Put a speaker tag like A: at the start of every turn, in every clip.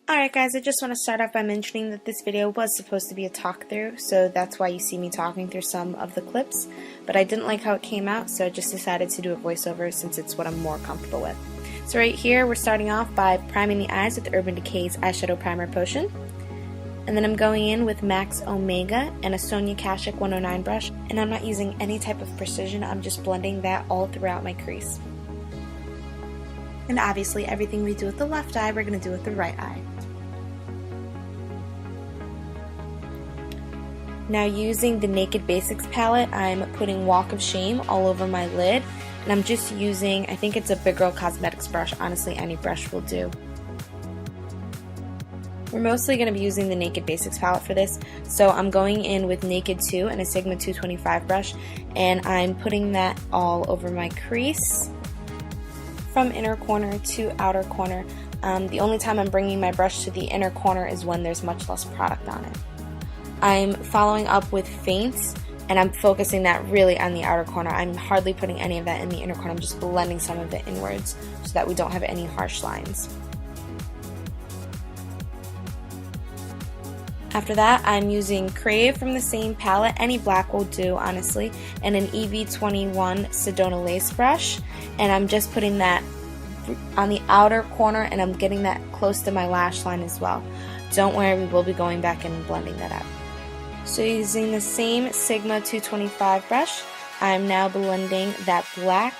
A: Alright guys, I just want to start off by mentioning that this video was supposed to be a talk through, so that's why you see me talking through some of the clips, but I didn't like how it came out, so I just decided to do a voiceover since it's what I'm more comfortable with. So right here, we're starting off by priming the eyes with Urban Decay's Eyeshadow Primer Potion, and then I'm going in with MAC's Omega and a Sonia Kashuk 109 brush, and I'm not using any type of precision, I'm just blending that all throughout my crease. And obviously everything we do with the left eye, we're going to do with the right eye. Now using the Naked Basics palette, I'm putting Walk of Shame all over my lid, and I'm just using, I think it's a Big Girl Cosmetics brush, honestly any brush will do. We're mostly going to be using the Naked Basics palette for this, so I'm going in with Naked 2 and a Sigma 225 brush, and I'm putting that all over my crease from inner corner to outer corner. The only time I'm bringing my brush to the inner corner is when there's much less product on it. I'm following up with Faints, and I'm focusing that really on the outer corner. I'm hardly putting any of that in the inner corner. I'm just blending some of it inwards so that we don't have any harsh lines. After that, I'm using Crave from the same palette. Any black will do, honestly, and an EV21 Sedona lace brush, and I'm just putting that on the outer corner, and I'm getting that close to my lash line as well. Don't worry, we will be going back and blending that out. So using the same Sigma 225 brush, I'm now blending that black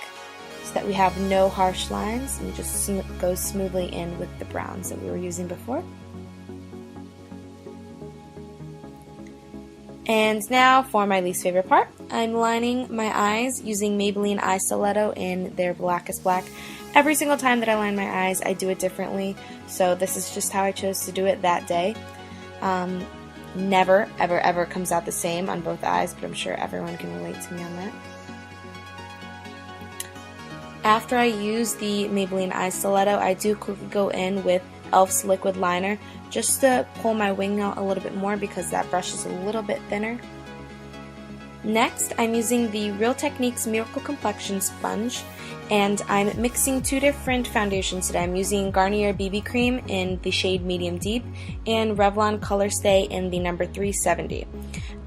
A: so that we have no harsh lines and just go smoothly in with the browns that we were using before. And now for my least favorite part, I'm lining my eyes using Maybelline Eye Stiletto in their Blackest Black. Every single time that I line my eyes, I do it differently, so this is just how I chose to do it that day. Never, ever, ever comes out the same on both eyes, but I'm sure everyone can relate to me on that. After I use the Maybelline Eye Stiletto, I do quickly go in with e.l.f.'s liquid liner just to pull my wing out a little bit more because that brush is a little bit thinner. Next, I'm using the Real Techniques Miracle Complexion Sponge, and I'm mixing two different foundations today. I'm using Garnier BB Cream in the shade Medium Deep and Revlon Color Stay in the number 370.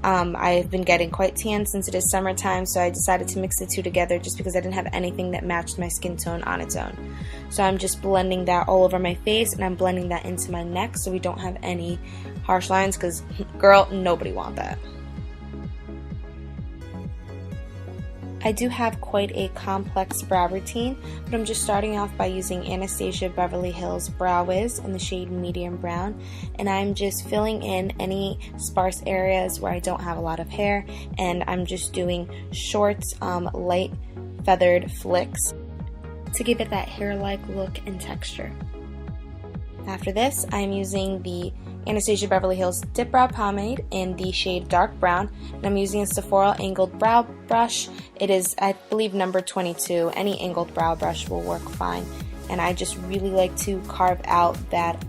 A: I've been getting quite tan since it is summertime, so I decided to mix the two together just because I didn't have anything that matched my skin tone on its own. So I'm just blending that all over my face, and I'm blending that into my neck so we don't have any harsh lines because, girl, nobody wants that. I do have quite a complex brow routine, but I'm just starting off by using Anastasia Beverly Hills Brow Wiz in the shade Medium Brown, and I'm just filling in any sparse areas where I don't have a lot of hair, and I'm just doing short, light feathered flicks to give it that hair-like look and texture. After this, I'm using the Anastasia Beverly Hills Dipbrow Pomade in the shade Dark Brown, and I'm using a Sephora Angled Brow Brush. It is, I believe, number 22. Any angled brow brush will work fine, and I just really like to carve out that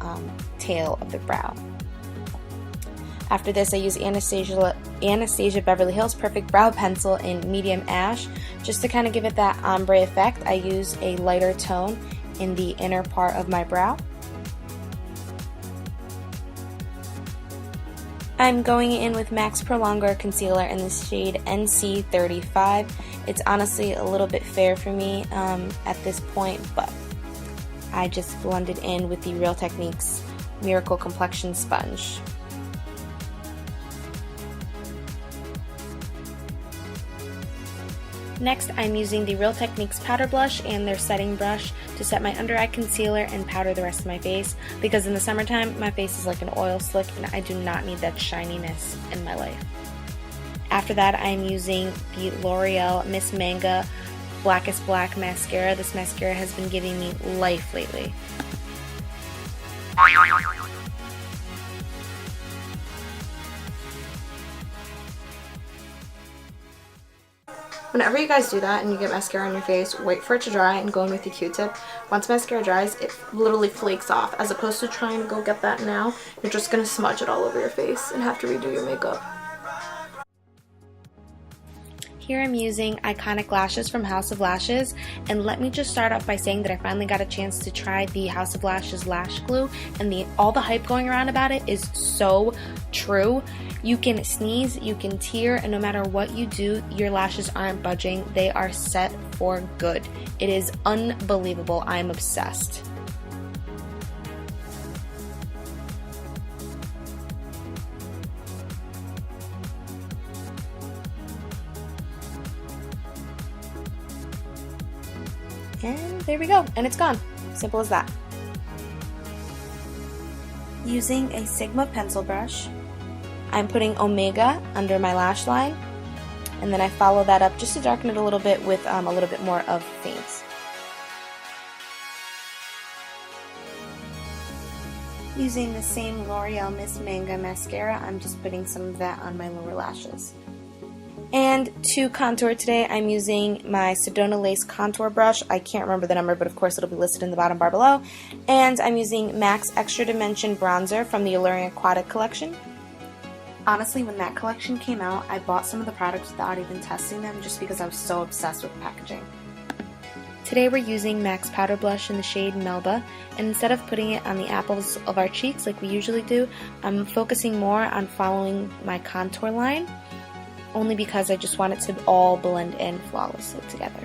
A: tail of the brow. After this, I use Anastasia Beverly Hills Perfect Brow Pencil in Medium Ash, just to kind of give it that ombre effect. I use a lighter tone in the inner part of my brow. I'm going in with MAC's Prolongwear Concealer in the shade NC35. It's honestly a little bit fair for me at this point, but I just blended in with the Real Techniques Miracle Complexion Sponge. Next, I'm using the Real Techniques Powder Blush and their setting brush to set my under eye concealer and powder the rest of my face, because in the summertime, my face is like an oil slick and I do not need that shininess in my life. After that, I'm using the Loreal Miss Manga Blackest Black Mascara. This mascara has been giving me life lately. Whenever you guys do that and you get mascara on your face, wait for it to dry and go in with the Q-tip. Once mascara dries, it literally flakes off. As opposed to trying to go get that now, you're just going to smudge it all over your face and have to redo your makeup. here I'm using Iconic Lashes from House of Lashes, and let me just start off by saying that I finally got a chance to try the House of Lashes lash glue, and all the hype going around about it is so true. You can sneeze, you can tear, and no matter what you do, your lashes aren't budging. They are set for good. It is unbelievable. I'm obsessed. And there we go, and it's gone. Simple as that. Using a Sigma pencil brush, I'm putting Omega under my lash line, and then I follow that up just to darken it a little bit with a little bit more of Faints. Using the same Loreal Miss Manga mascara, I'm just putting some of that on my lower lashes. And to contour today, I'm using my Sedona Lace contour brush. I can't remember the number, but of course it'll be listed in the bottom bar below. And I'm using MAC's Extra Dimension bronzer from the Alluring Aquatic collection. Honestly, when that collection came out, I bought some of the products without even testing them just because I was so obsessed with the packaging. Today we're using MAC's powder blush in the shade Melba, and instead of putting it on the apples of our cheeks like we usually do, I'm focusing more on following my contour line, only because I just want it to all blend in flawlessly together.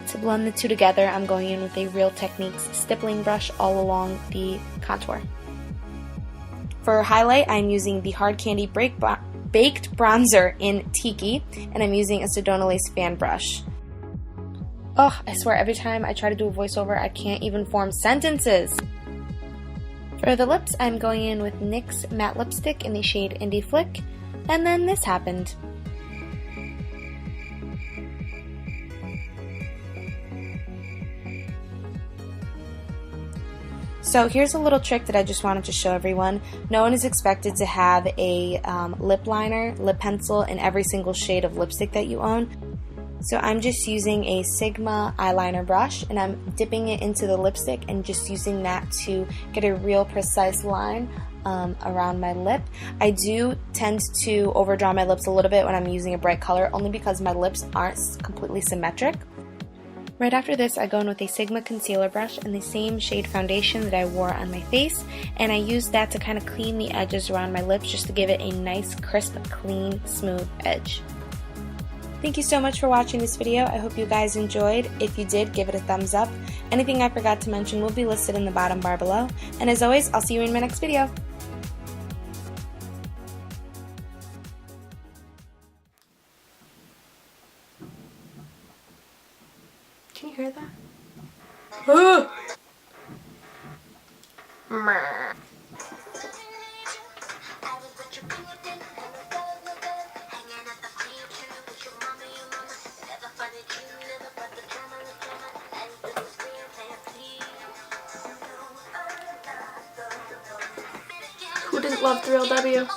A: To blend the two together, I'm going in with a Real Techniques stippling brush all along the contour. For highlight, I'm using the Hard Candy Baked Bronzer in Tiki, and I'm using a Sedona Lace fan brush. Oh, I swear every time I try to do a voiceover, I can't even form sentences. For the lips, I'm going in with NYX Matte Lipstick in the shade Indie Flick. And then this happened. So here's a little trick that I just wanted to show everyone. No one is expected to have a lip liner, lip pencil in every single shade of lipstick that you own. So I'm just using a Sigma eyeliner brush, and I'm dipping it into the lipstick and just using that to get a real precise line around my lip. I do tend to overdraw my lips a little bit when I'm using a bright color, only because my lips aren't completely symmetric. Right after this, I go in with a Sigma concealer brush in the same shade foundation that I wore on my face, and I use that to kind of clean the edges around my lips just to give it a nice, crisp, clean, smooth edge. Thank you so much for watching this video. I hope you guys enjoyed. If you did, give it a thumbs up. Anything I forgot to mention will be listed in the bottom bar below. And as always, I'll see you in my next video. Can you hear that? Who didn't love the real W?